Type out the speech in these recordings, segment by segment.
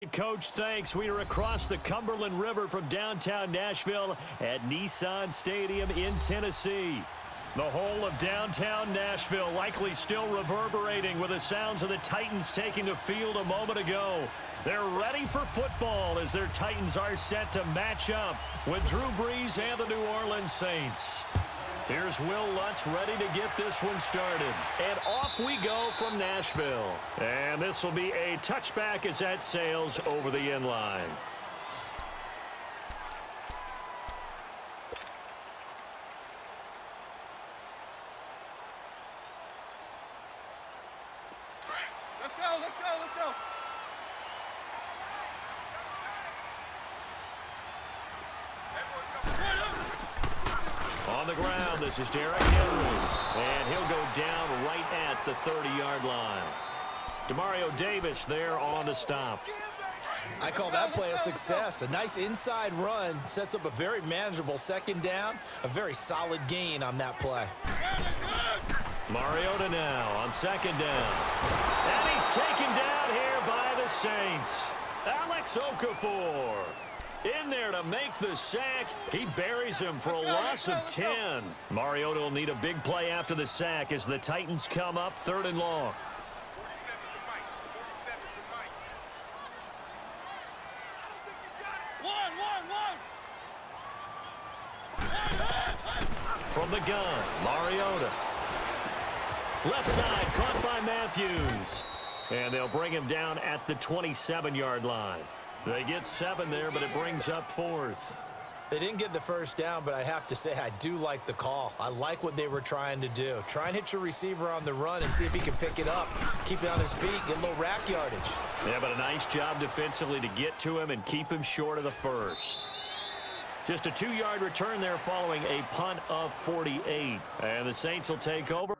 Coach, thanks. We are across the Cumberland River from downtown Nashville at Nissan Stadium in Tennessee. The whole of downtown Nashville likely still reverberating with the sounds of the Titans taking the field a moment ago. They're ready for football as their Titans are set to match up with Drew Brees and the New Orleans Saints. Here's Will Lutz ready to get this one started. And off we go from Nashville. And this will be a touchback as that sails over the end line. Let's go, let's go, let's go. On the ground, this is Derrick Henry. And he'll go down right at the 30-yard line. Demario Davis there on the stop. I call that play a success. A nice inside run sets up a very manageable second down. A very solid gain on that play. Mariota now on second down. And he's taken down here by the Saints. Alex Okafor in there to make the sack. He buries him for a loss of 10. Mariota will need a big play after the sack as the Titans come up 3rd and long. From the gun, Mariota. Left side, caught by Matthews. And they'll bring him down at the 27-yard line. They get 7 there, but it brings up 4th. They didn't get the first down, but I have to say I do like the call. I like what they were trying to do. Try and hit your receiver on the run and see if he can pick it up. Keep it on his feet, get a little rack yardage. Yeah, but a nice job defensively to get to him and keep him short of the first. Just a 2-yard return there following a punt of 48. And the Saints will take over.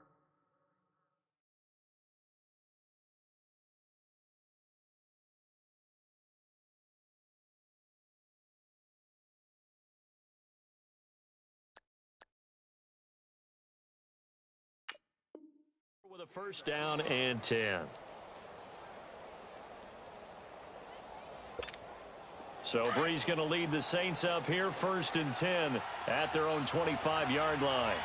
With a first down and 10. So Brees going to lead the Saints up here 1st and 10 at their own 25-yard line.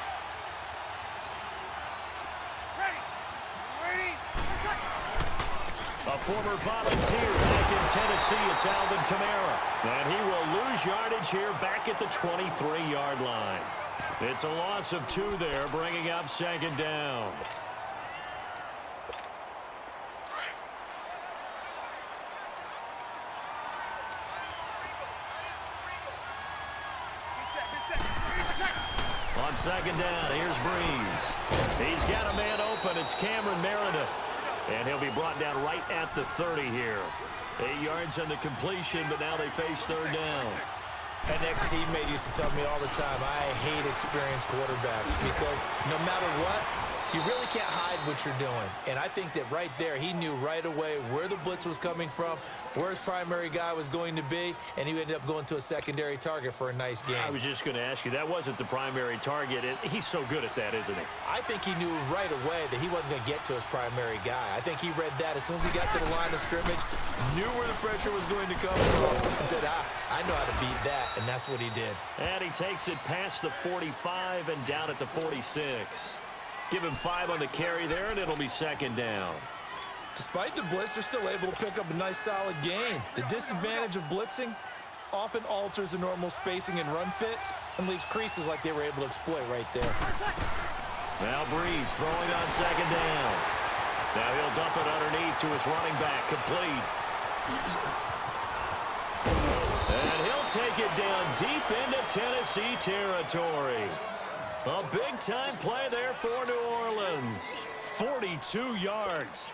A former volunteer back in Tennessee, it's Alvin Kamara. And he will lose yardage here back at the 23-yard line. It's a loss of 2 there, bringing up 2nd down. On 2nd down, here's Brees. He's got a man open. It's Cameron Meredith. And he'll be brought down right at the 30 here. 8 yards on the completion, but now they face 3rd down. An ex-teammate used to tell me all the time, I hate experienced quarterbacks because no matter what, you really can't hide what you're doing. And I think that right there, he knew right away where the blitz was coming from, where his primary guy was going to be, and he ended up going to a secondary target for a nice game. I was just going to ask you, that wasn't the primary target. He's so good at that, isn't he? I think he knew right away that he wasn't going to get to his primary guy. I think he read that as soon as he got to the line of scrimmage, knew where the pressure was going to come from, and said, I know how to beat that, and that's what he did. And he takes it past the 45 and down at the 46. Give him 5 on the carry there, and it'll be 2nd down. Despite the blitz, they're still able to pick up a nice, solid gain. The disadvantage of blitzing often alters the normal spacing and run fits and leaves creases like they were able to exploit right there. Now Brees throwing on 2nd down. Now he'll dump it underneath to his running back, complete. And he'll take it down deep into Tennessee territory. A big-time play there for New Orleans. 42 yards.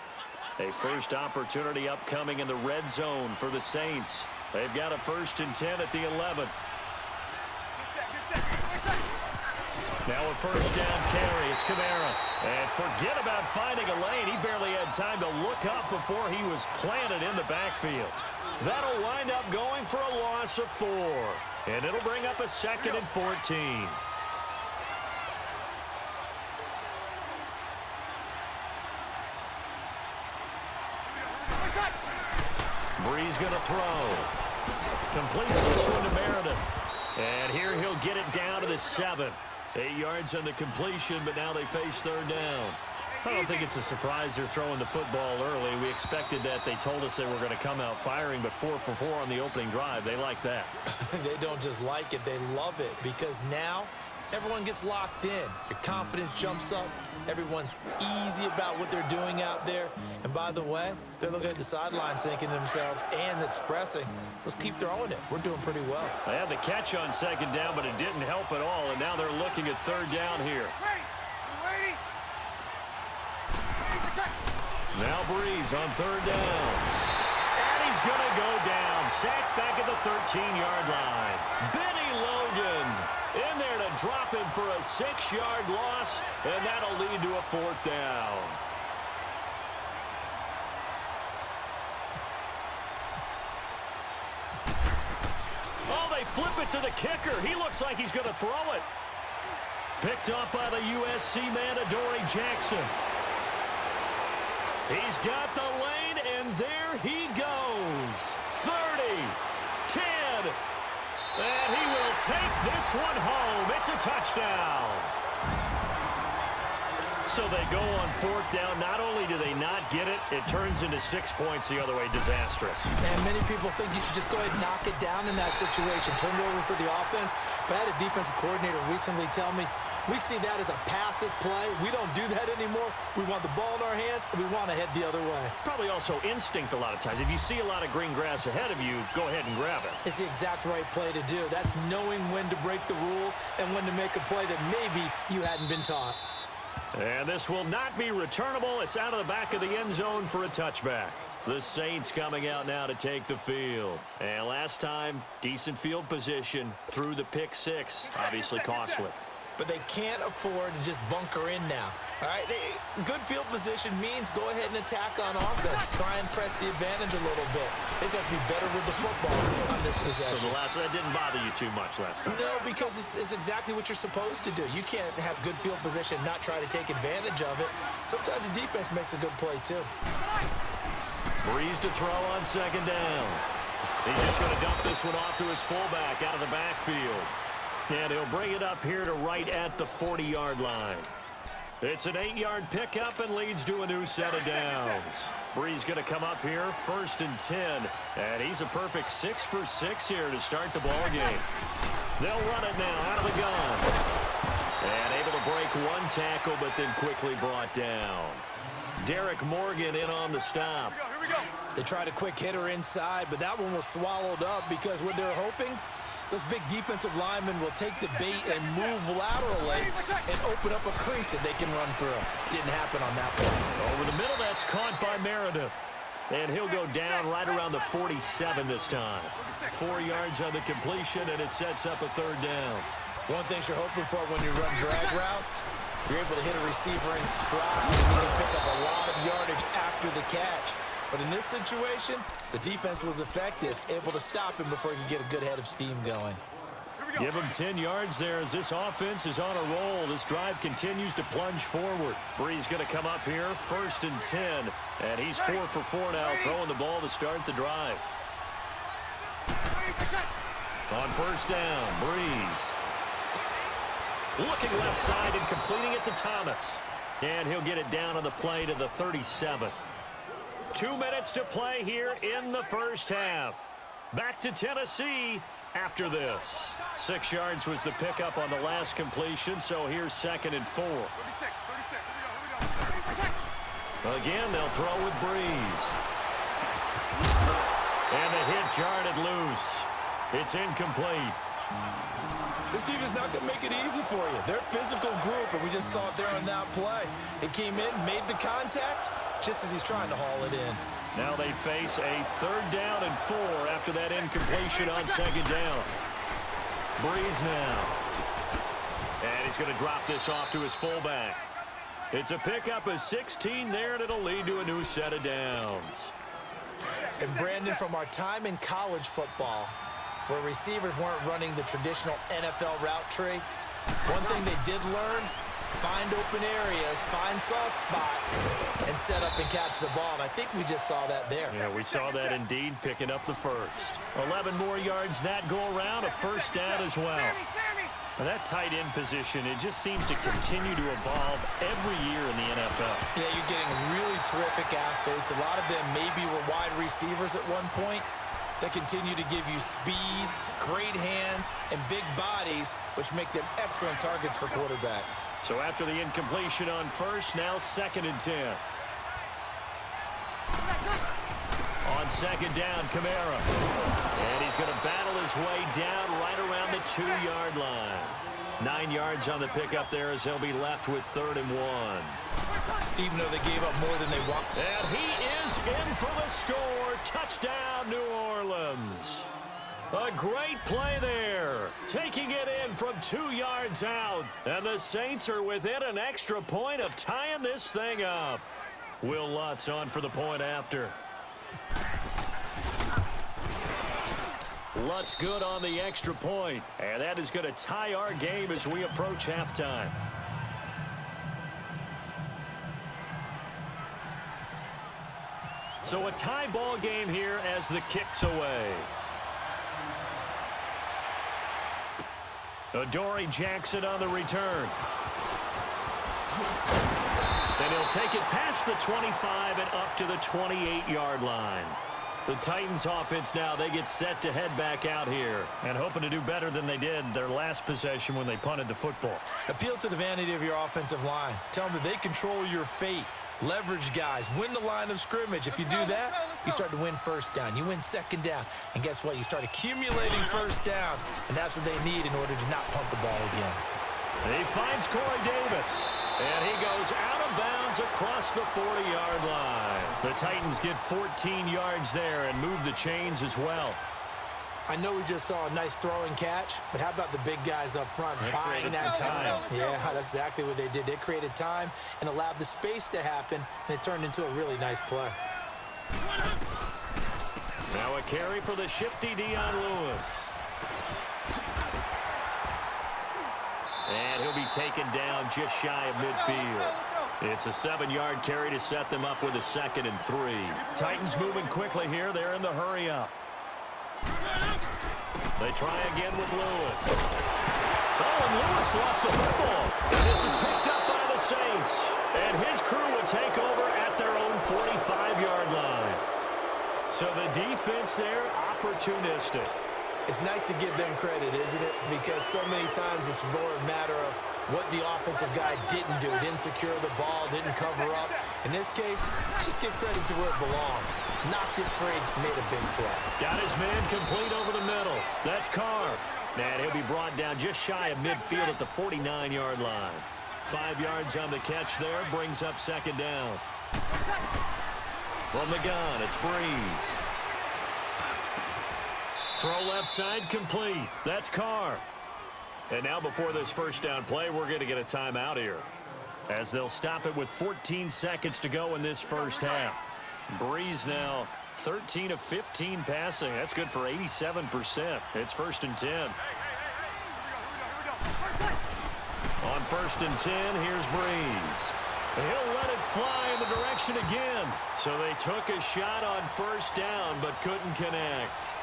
A first opportunity upcoming in the red zone for the Saints. They've got a 1st and 10 at the 11. Now a first down carry. It's Kamara. And forget about finding a lane. He barely had time to look up before he was planted in the backfield. That'll wind up going for a loss of 4. And it'll bring up a 2nd and 14. Breeze going to throw. Completes this one to Meredith. And here he'll get it down to the 7. 8 yards on the completion, but now they face third down. I don't think it's a surprise they're throwing the football early. We expected that. They told us they were going to come out firing, but 4 for 4 on the opening drive. They like that. They don't just like it, they love it, because now everyone gets locked in. Your confidence jumps up. Everyone's easy about what they're doing out there. And by the way, they're looking at the sideline thinking to themselves and expressing, let's keep throwing it. We're doing pretty well. They had the catch on second down, but it didn't help at all, and now they're looking at third down here. Now Breeze on third down. And he's going to go down. Sacked back at the 13-yard line. Benny Logan in there to drop him for a 6-yard loss, and that'll lead to a 4th down. Oh, they flip it to the kicker. He looks like he's going to throw it. Picked up by the USC man, Adoree Jackson. He's got the lane, and there he goes. 30, 10, and he will take this one home. It's a touchdown. So they go on 4th down. Not only do they not get it, it turns into 6 points the other way. Disastrous. And many people think you should just go ahead and knock it down in that situation. Turn it over for the offense. But I had a defensive coordinator recently tell me, we see that as a passive play. We don't do that anymore. We want the ball in our hands, and we want to head the other way. Probably also instinct a lot of times. If you see a lot of green grass ahead of you, go ahead and grab it. It's the exact right play to do. That's knowing when to break the rules and when to make a play that maybe you hadn't been taught. And this will not be returnable. It's out of the back of the end zone for a touchback. The Saints coming out now to take the field. And last time, decent field position through the pick 6. Obviously costly. But they can't afford to just bunker in now. All right, good field position means go ahead and attack on offense. Try and press the advantage a little bit. They just have to be better with the football on this possession. So that didn't bother you too much last time? No, because it's exactly what you're supposed to do. You can't have good field position and not try to take advantage of it. Sometimes the defense makes a good play, too. Breeze to throw on second down. He's just going to dump this one off to his fullback out of the backfield. And he'll bring it up here to right at the 40-yard line. It's an 8-yard pickup and leads to a new set of downs. Breeze going to come up here, 1st and 10. And he's a perfect 6 for 6 here to start the ball game. They'll run it now out of the gun. And able to break one tackle, but then quickly brought down. Derek Morgan in on the stop. Here we go. They tried a quick hitter inside, but that one was swallowed up because what they're hoping, those big defensive linemen will take the bait and move laterally and open up a crease that they can run through. Didn't happen on that play. Over the middle, that's caught by Meredith. And he'll go down right around the 47 this time. 4 yards on the completion, and it sets up a 3rd down. One thing you're hoping for when you run drag routes, you're able to hit a receiver in stride, and you can pick up a lot of yardage after the catch. But in this situation, the defense was effective, able to stop him before he could get a good head of steam going. Give him 10 yards there as this offense is on a roll. This drive continues to plunge forward. Breeze going to come up here, 1st and 10. And he's 4 for 4 now, throwing the ball to start the drive. On 1st down, Breeze. Looking left side and completing it to Thomas. And he'll get it down on the play to the 37. 2 minutes to play here in the first half. Back to Tennessee after this. 6 yards was the pickup on the last completion, so here's 2nd and 4. 36. Here we go. Again, they'll throw with Breeze. And the hit jarred it loose. It's incomplete. This team is not going to make it easy for you. They're a physical group, and we just saw it there on that play. It came in, made the contact, just as he's trying to haul it in. Now they face a 3rd down and 4 after that incompletion on 2nd down. Breeze now. And he's going to drop this off to his fullback. It's a pickup of 16 there, and it'll lead to a new set of downs. And Brandon, from our time in college football, where receivers weren't running the traditional NFL route tree, one thing they did learn find open areas, find soft spots, and set up and catch the ball. And I think we just saw that there. Yeah, we saw that indeed, picking up the first. 11 more yards that go around, a first down as well. And that tight end position, it just seems to continue to evolve every year in the NFL. Yeah, you're getting really terrific athletes. A lot of them maybe were wide receivers at one point. They continue to give you speed, great hands, and big bodies, which make them excellent targets for quarterbacks. So after the incompletion on first, now 2nd and 10. On 2nd down, Kamara. And he's going to battle his way down right around the 2-yard line. 9 yards on the pickup there as they'll be left with 3rd and 1. Even though they gave up more than they wanted. And he is in for the score. Touchdown, New Orleans. A great play there. Taking it in from 2 yards out. And the Saints are within an extra point of tying this thing up. Will Lutz on for the point after. Lutz good on the extra point. And that is going to tie our game as we approach halftime. So a tie ball game here as the kick's away. Adoree Jackson on the return. Then he'll take it past the 25 and up to the 28-yard line. The Titans offense now, they get set to head back out here and hoping to do better than they did their last possession when they punted the football. Appeal to the vanity of your offensive line. Tell them that they control your fate. Leverage guys. Win the line of scrimmage. If you do that, you start to win first down. You win 2nd down. And guess what? You start accumulating first downs. And that's what they need in order to not punt the ball again. And he finds Corey Davis. And he goes out of bounds across the 40-yard line. The Titans get 14 yards there and move the chains as well. I know we just saw a nice throwing catch, but how about the big guys up front buying that time? Yeah, that's exactly what they did. They created time and allowed the space to happen, and it turned into a really nice play. Now a carry for the shifty Dion Lewis. And he'll be taken down just shy of midfield. It's a 7-yard carry to set them up with a 2nd and 3. Titans moving quickly here. They're in the hurry up. They try again with Lewis. Oh, and Lewis lost the football. This is picked up by the Saints. And his crew will take over at their own 45-yard line. So the defense there, opportunistic. It's nice to give them credit, isn't it? Because so many times it's more a matter of what the offensive guy didn't do. Didn't secure the ball, didn't cover up. In this case, just give credit to where it belongs. Knocked it free, made a big play. Got his man complete over the middle. That's Carr. And he'll be brought down just shy of midfield at the 49-yard line. 5 yards on the catch there, brings up 2nd down. From the gun, it's Breeze. Throw left side complete. That's Carr. And now before this first down play, we're going to get a timeout here, as they'll stop it with 14 seconds to go in this first half. Breeze now 13 of 15 passing. That's good for 87%. It's 1st and 10. On 1st and 10, here's Breeze. He'll let it fly in the direction again. So they took a shot on 1st down but couldn't connect.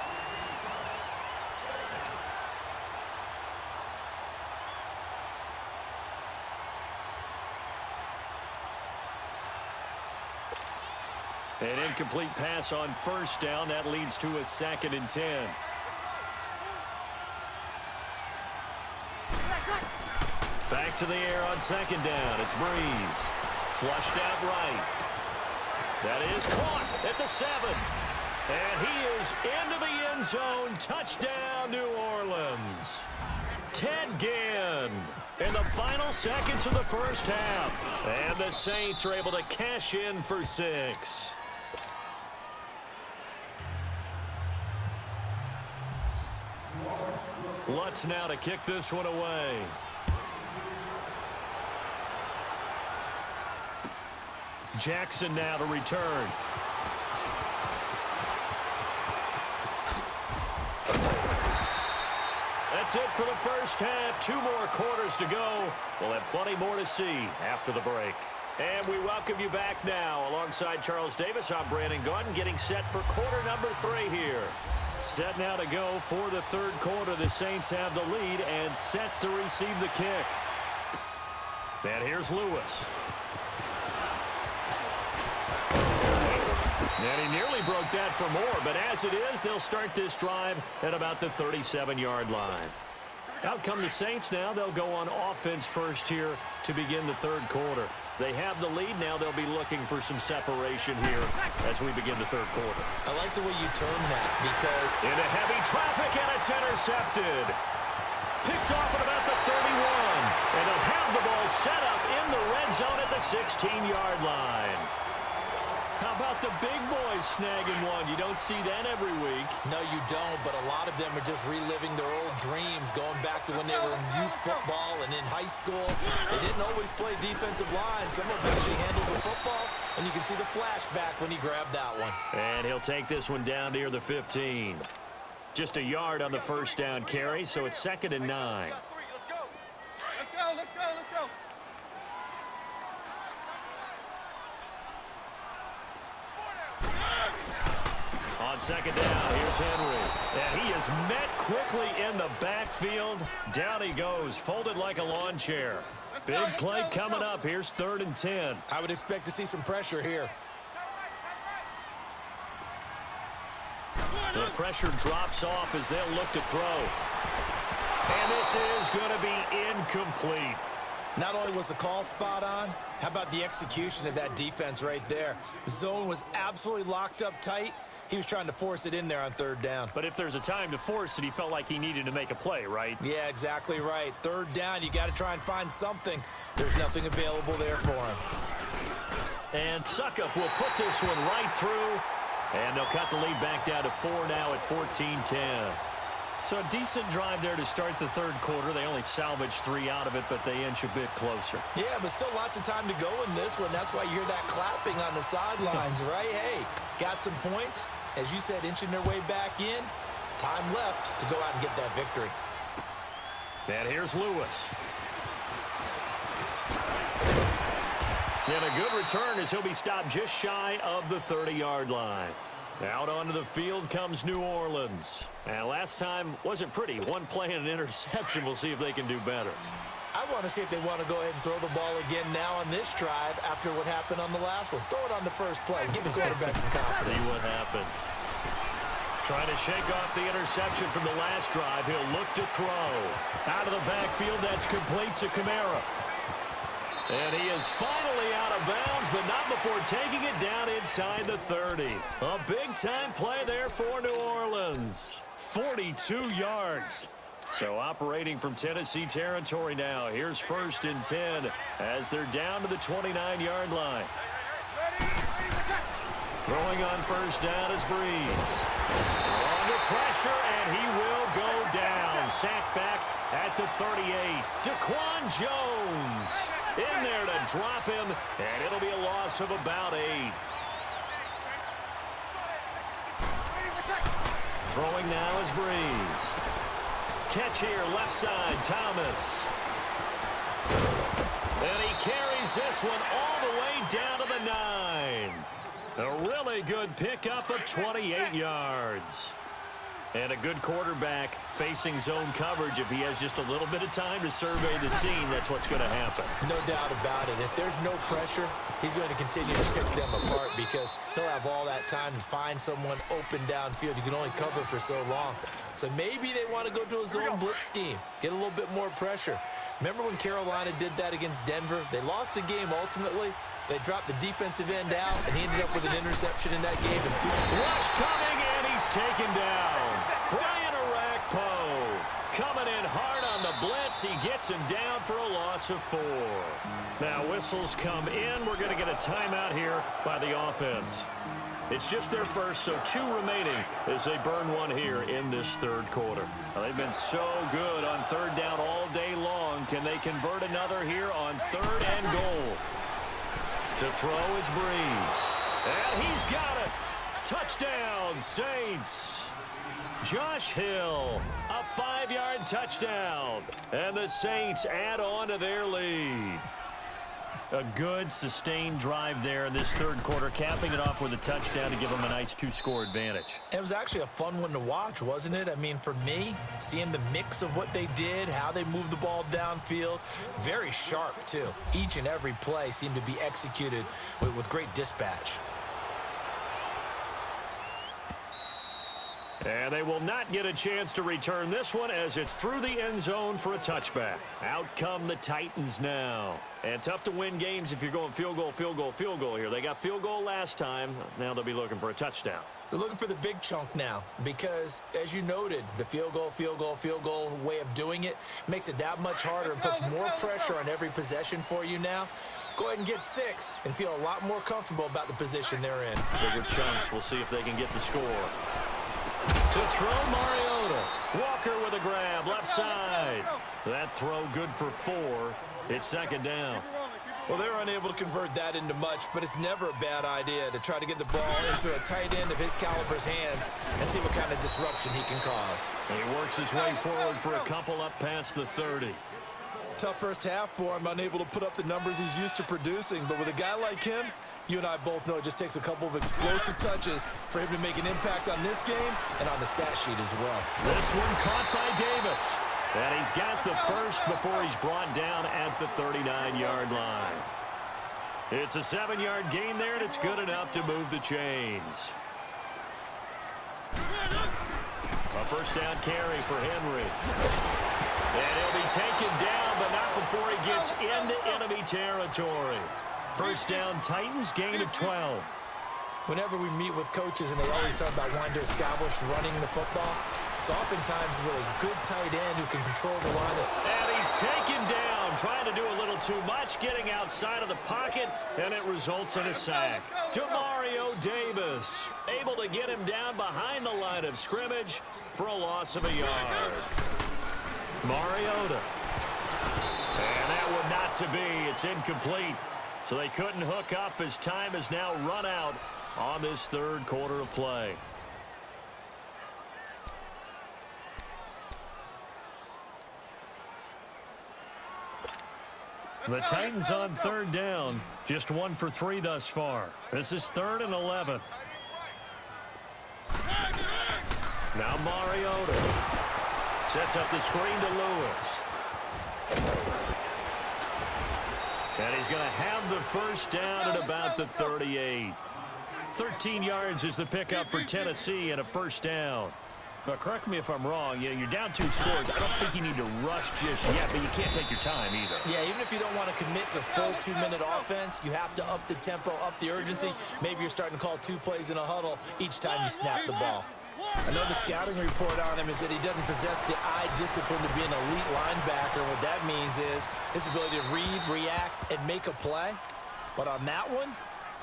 An incomplete pass on 1st down. That leads to a 2nd and 10. Back to the air on 2nd down. It's Breeze. Flushed out right. That is caught at the 7. And he is into the end zone. Touchdown, New Orleans. Ted Ginn in the final seconds of the first half. And the Saints are able to cash in for 6. Lutz now to kick this one away. Jackson now to return. that's it for the first half. 2 more quarters to go. We'll have plenty more to see after the break. And we welcome you back now. Alongside Charles Davis, I'm Brandon Gunn, getting set for quarter number 3 here. Set now to go for the third quarter. The Saints have the lead and set to receive the kick. And here's Lewis. And he nearly broke that for more, but as it is, they'll start this drive at about the 37-yard line. Out come the Saints now. They'll go on offense first here to begin the third quarter. They have the lead now. They'll be looking for some separation here as we begin the third quarter. I like the way you term that because into heavy traffic, and it's intercepted. Picked off at about the 31. And they'll have the ball set up in the red zone at the 16-yard line. How about the big boys snagging one? You don't see that every week. No, you don't, but a lot of them are just reliving their old dreams, going back to when they were in youth football and in high school. They didn't always play defensive line. Some of them actually handled the football, and you can see the flashback when he grabbed that one. And he'll take this one down near the 15. Just a yard on the first down carry, so it's 2nd and 9. Let's go. On 2nd down, here's Henry. And he is met quickly in the backfield. Down he goes, folded like a lawn chair. Big play coming up. Here's 3rd and 10. I would expect to see some pressure here. The pressure drops off as they'll look to throw. And this is going to be incomplete. Not only was the call spot on, how about the execution of that defense right there? The zone was absolutely locked up tight. He was trying to force it in there on 3rd down. But if there's a time to force it, he felt like he needed to make a play, right? Yeah, exactly right. 3rd down, you got to try and find something. There's nothing available there for him. And Suckup will put this one right through. And they'll cut the lead back down to 4 now at 14-10. So a decent drive there to start the third quarter. They only salvaged 3 out of it, but they inch a bit closer. Yeah, but still lots of time to go in this one. That's why you hear that clapping on the sidelines, right? Hey, got some points. As you said, inching their way back in. Time left to go out and get that victory. And here's Lewis. And a good return as he'll be stopped just shy of the 30-yard line. Out onto the field comes New Orleans. And last time wasn't pretty. 1 play and an interception. We'll see if they can do better. I want to see if they want to go ahead and throw the ball again now on this drive after what happened on the last one. Throw it on the first play. Give the quarterback some confidence. See what happens. Trying to shake off the interception from the last drive. He'll look to throw. Out of the backfield, that's complete to Kamara. And he is finally out of bounds, but not before taking it down inside the 30. A big-time play there for New Orleans. 42 yards. So operating from Tennessee territory now. Here's 1st and 10 as they're down to the 29-yard line. Throwing on 1st down is Breeze. Under pressure, and he will go down. Sacked back at the 38. Daquan Jones in there to drop him, and it'll be a loss of about 8. Throwing now is Breeze. Catch here, left side, Thomas. And he carries this one all the way down to the 9. A really good pickup of 28 yards. And a good quarterback facing zone coverage. If he has just a little bit of time to survey the scene, that's what's going to happen. No doubt about it. If there's no pressure, he's going to continue to pick them apart because he'll have all that time to find someone open downfield. You can only cover for so long. So maybe they want to go to a zone blitz scheme, get a little bit more pressure. Remember when Carolina did that against Denver? They lost the game ultimately. They dropped the defensive end out, and he ended up with an interception in that game. Rush coming, and he's taken down. Brian Orakpo coming in hard on the blitz. He gets him down for a loss of 4. Now whistles come in. We're going to get a timeout here by the offense. It's just their first, so 2 remaining as they burn one here in this third quarter. Now, they've been so good on 3rd down all day long. Can they convert another here on 3rd and goal? To throw is Breeze. And he's got it. Touchdown, Saints. Josh Hill, a 5-yard touchdown. And the Saints add on to their lead. A good, sustained drive there in this third quarter, capping it off with a touchdown to give them a nice 2-score advantage. It was actually a fun one to watch, wasn't it? I mean, for me, seeing the mix of what they did, how they moved the ball downfield, very sharp, too. Each and every play seemed to be executed with great dispatch. And they will not get a chance to return this one as it's through the end zone for a touchback. Out come the Titans now. And tough to win games if you're going field goal, field goal, field goal here. They got field goal last time. Now they'll be looking for a touchdown. They're looking for the big chunk now because, as you noted, the field goal, field goal, field goal way of doing it makes it that much harder and puts more pressure on every possession for you now. Go ahead and get 6 and feel a lot more comfortable about the position they're in. Bigger chunks. We'll see if they can get the score. To throw, Mariota. Walker with a grab, left side. That throw good for 4. It's second down. Well, they're unable to convert that into much, but it's never a bad idea to try to get the ball into a tight end of his caliber's hands and see what kind of disruption he can cause. And he works his way forward for a couple up past the 30. Tough first half for him, unable to put up the numbers he's used to producing, but with a guy like him, you and I both know it just takes a couple of explosive touches for him to make an impact on this game and on the stat sheet as well. This one caught by Davis. And he's got the first before he's brought down at the 39-yard line. It's a 7-yard gain there, and it's good enough to move the chains. A first down carry for Henry. And he'll be taken down, but not before he gets into enemy territory. First down, Titans, gain of 12. Whenever we meet with coaches and they always talk about wanting to establish running the football, it's oftentimes with a good tight end who can control the line. And he's taken down, trying to do a little too much, getting outside of the pocket, and it results in a sack. Mario Davis, able to get him down behind the line of scrimmage for a loss of a yard. Mariota. And that one not to be. It's incomplete. So they couldn't hook up as time has now run out on this third quarter of play. The Titans on third down, just 1 for 3 thus far. This is 3rd and 11. Now Mariota sets up the screen to Lewis. And he's going to have the first down at about the 38. 13 yards is the pickup for Tennessee and a first down. Now, correct me if I'm wrong. Yeah, you're down 2 scores. I don't think you need to rush just yet, but you can't take your time either. Yeah, even if you don't want to commit to full 2-minute offense, you have to up the tempo, up the urgency. Maybe you're starting to call 2 plays in a huddle each time you snap the ball. I know the scouting report on him is that he doesn't possess the eye discipline to be an elite linebacker. What that means is his ability to read, react, and make a play. But on that one,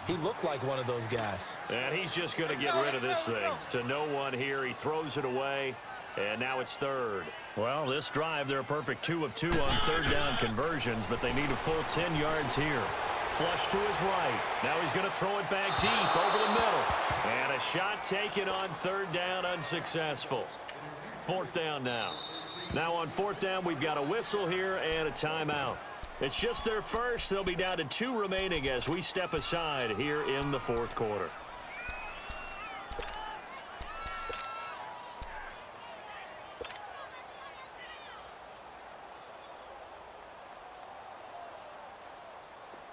he looked like one of those guys. And he's just going to get rid of this thing. To no one here. He throws it away, and now it's 3rd. Well, this drive, they're a perfect 2 of 2 on third down conversions, but they need a full 10 yards here. Flush to his right. Now he's going to throw it back deep over the middle. And a shot taken on third down, unsuccessful. 4th down now. Now on 4th down, we've got a whistle here and a timeout. It's just their first. They'll be down to 2 remaining as we step aside here in the 4th quarter.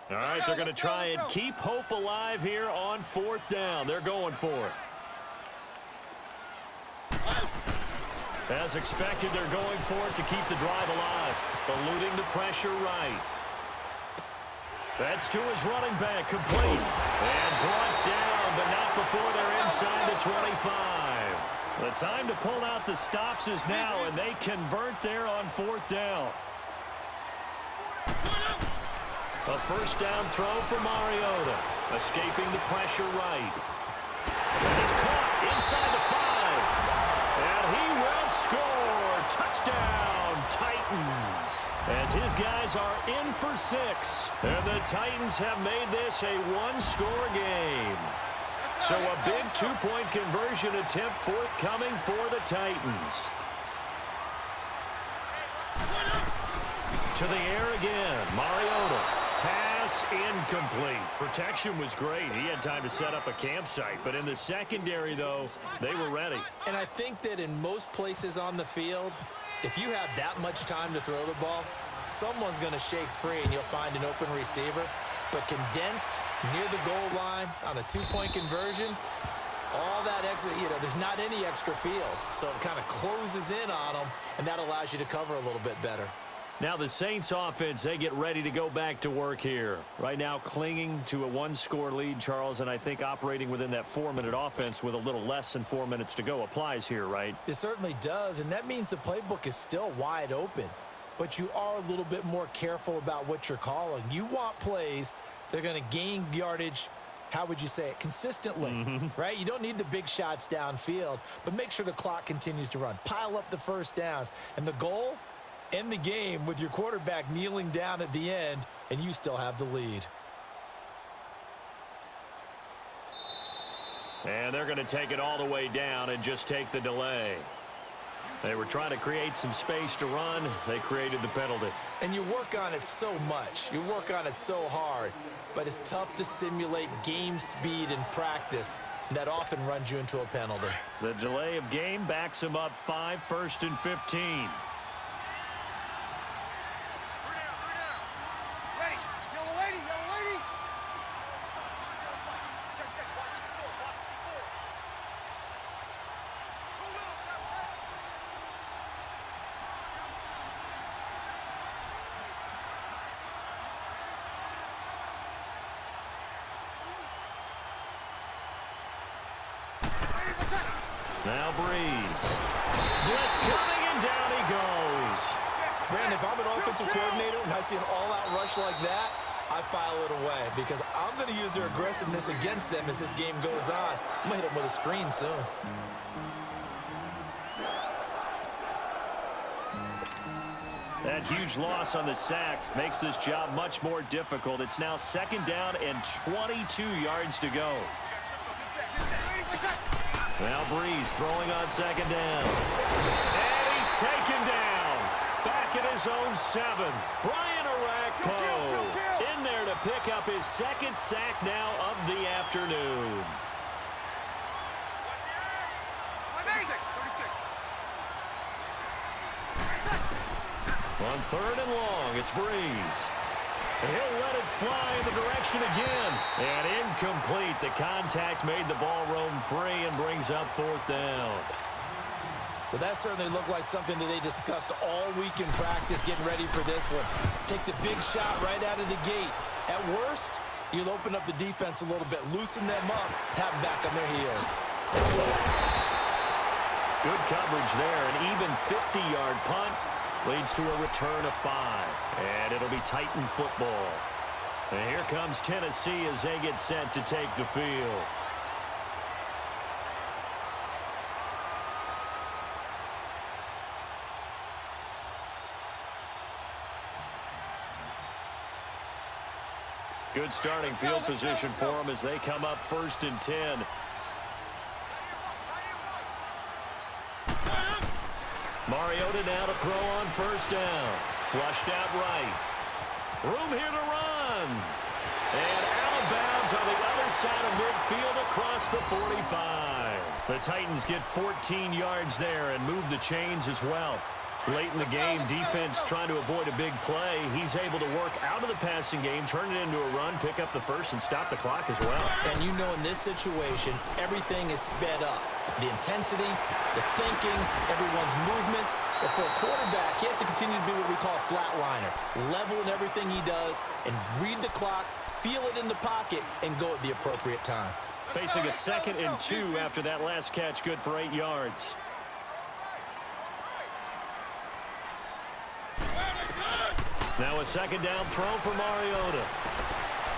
All right, they're going to try and keep hope alive here on 4th down. They're going for it. As expected, they're going for it to keep the drive alive. Eluding the pressure right. That's to his running back, complete. And brought down, but not before they're inside the 25. The time to pull out the stops is now, and they convert there on 4th down. A first down throw for Mariota. Escaping the pressure right. And it's caught inside the 5. And he will score. Touchdown, Titans. As his guys are in for 6. And the Titans have made this a 1-score game. So a big two-point conversion attempt forthcoming for the Titans. To the air again. Mariota. Pass incomplete. Protection was great. He had time to set up a campsite. But in the secondary, though, they were ready. And I think that in most places on the field, if you have that much time to throw the ball, someone's going to shake free and you'll find an open receiver. But condensed near the goal line on a two-point conversion, all that extra, there's not any extra field. So it kind of closes in on them, and that allows you to cover a little bit better. Now the Saints offense, they get ready to go back to work here. Right now clinging to a one-score lead, Charles, and I think operating within that 4-minute offense with a little less than 4 minutes to go applies here, right? It certainly does, and that means the playbook is still wide open. But you are a little bit more careful about what you're calling. You want plays that are going to gain yardage, how would you say it, consistently, right? You don't need the big shots downfield, but make sure the clock continues to run. Pile up the first downs. And the goal, end the game with your quarterback kneeling down at the end, and you still have the lead. And they're going to take it all the way down and just take the delay. They were trying to create some space to run. They created the penalty. And you work on it so much. You work on it so hard. But it's tough to simulate game speed in practice. And that often runs you into a penalty. The delay of game backs him up 5, 1st and 15. Now Breeze. Blitz coming, and down he goes. Brandon, if I'm an offensive coordinator and I see an all-out rush like that, I file it away because I'm going to use their aggressiveness against them as this game goes on. I'm going to hit them with a screen soon. That huge loss on the sack makes this job much more difficult. It's now 2nd down and 22 yards to go. Now Breeze throwing on 2nd down. And he's taken down. Back at his own 7. Brian Orakpo in there to pick up his 2nd sack now of the afternoon. 36. On 3rd and long, it's Breeze. And he'll let it fly in the direction again. And incomplete. The contact made the ball roam free and brings up 4th down. Well, that certainly looked like something that they discussed all week in practice getting ready for this one. Take the big shot right out of the gate. At worst, you'll open up the defense a little bit, loosen them up, have them back on their heels. Good coverage there. An even 50-yard punt leads to a return of 5. And it'll be Titan football. And here comes Tennessee as they get set to take the field. Good starting field position for them as they come up 1st and 10. Mariota now to throw on 1st down. Flushed out right. Room here to run. And out of bounds on the other side of midfield across the 45. The Titans get 14 yards there and move the chains as well. Late in the game, defense trying to avoid a big play. He's able to work out of the passing game, turn it into a run, pick up the 1st, and stop the clock as well. And you know in this situation, everything is sped up. The intensity, the thinking, everyone's movement. But for a quarterback, he has to continue to do what we call a flatliner. Level in everything he does and read the clock, feel it in the pocket, and go at the appropriate time. Facing a 2nd and 2 after that last catch, good for 8 yards. Now a 2nd down throw for Mariota.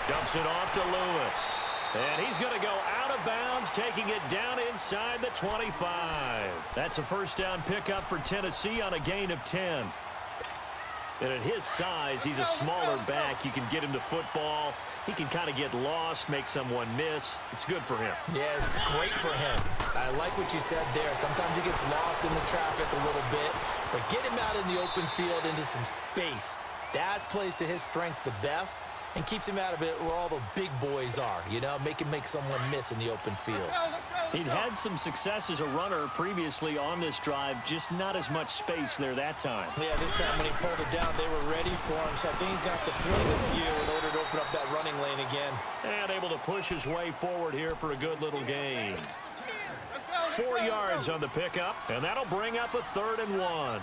Dumps it off to Lewis. And he's going to go out of bounds, taking it down inside the 25. That's a 1st down pickup for Tennessee on a gain of 10. And at his size, he's a smaller back. You can get him to football. He can kind of get lost, make someone miss. It's good for him. Yeah, it's great for him. I like what you said there. Sometimes he gets lost in the traffic a little bit, but get him out in the open field into some space. That plays to his strengths the best and keeps him out of it where all the big boys are, you know, make someone miss in the open field. He'd had some success as a runner previously on this drive, just not as much space there that time. Yeah, this time when he pulled it down, they were ready for him, so I think he's going to have to fling a few in order to open up that running lane again. And able to push his way forward here for a good little gain. 4 yards on the pickup, and that'll bring up a 3rd and 1.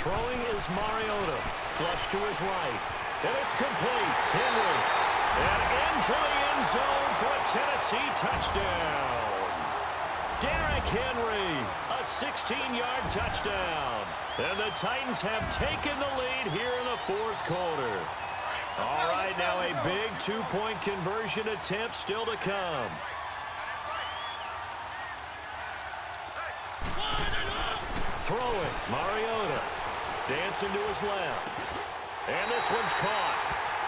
Throwing is Mariota. Flush to his right. And it's complete. Henry. And into the end zone for a Tennessee touchdown. Derrick Henry. A 16-yard touchdown. And the Titans have taken the lead here in the 4th quarter. All right, now a big 2-point conversion attempt still to come. Throwing. Mariota. Dancing to his left. And this one's caught.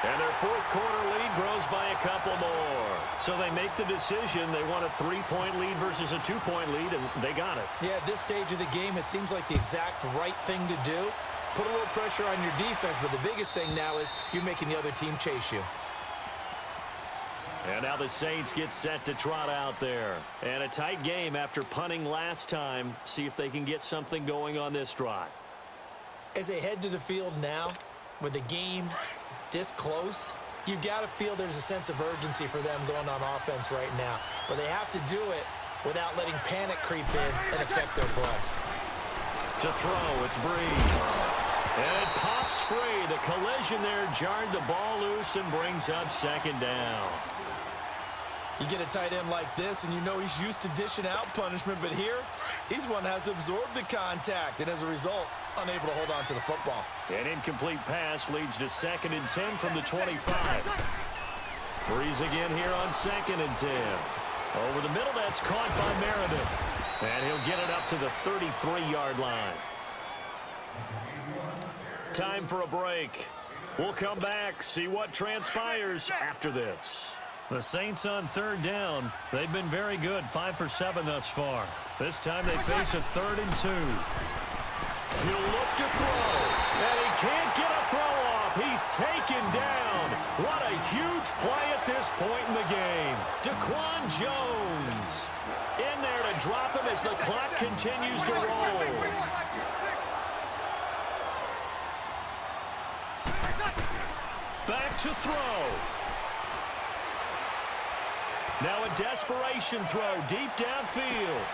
And their 4th quarter lead grows by a couple more. So they make the decision. They want a 3-point lead versus a 2-point lead, and they got it. Yeah, at this stage of the game, it seems like the exact right thing to do. Put a little pressure on your defense, but the biggest thing now is you're making the other team chase you. And now the Saints get set to trot out there. And a tight game after punting last time. See if they can get something going on this drive. As they head to the field now, with the game this close, you've got to feel there's a sense of urgency for them going on offense right now. But they have to do it without letting panic creep in and affect their play. To throw, it's Breeze. And it pops free. The collision there jarred the ball loose and brings up 2nd down. You get a tight end like this, and you know he's used to dishing out punishment, but here, he's one that has to absorb the contact, and as a result, unable to hold on to the football. An incomplete pass leads to 2nd and 10 from the 25. Breeze again here on 2nd and 10. Over the middle, that's caught by Meredith. And he'll get it up to the 33-yard line. Time for a break. We'll come back, see what transpires after this. The Saints on 3rd down. They've been very good, 5 for 7 thus far. This time they face a 3rd and 2. He'll look to throw, and he can't get a throw off. He's taken down. What a huge play at this point in the game. Daquan Jones in there to drop him as the clock continues to roll. Back to throw. Now a desperation throw deep downfield.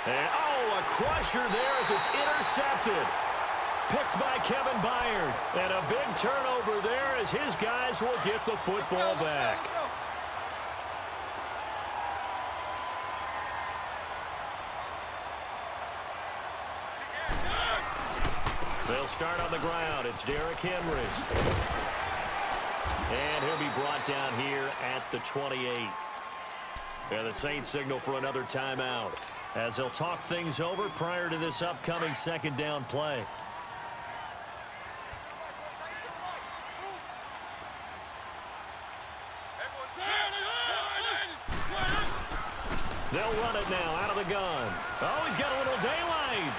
And, oh, a crusher there as it's intercepted. Picked by Kevin Byard. And a big turnover there as his guys will get the football back. They'll start on the ground. It's Derrick Henry. And he'll be brought down here at the 28. And the Saints signal for another timeout as they'll talk things over prior to this upcoming 2nd down play. They'll run it now out of the gun. Oh, he's got a little daylight.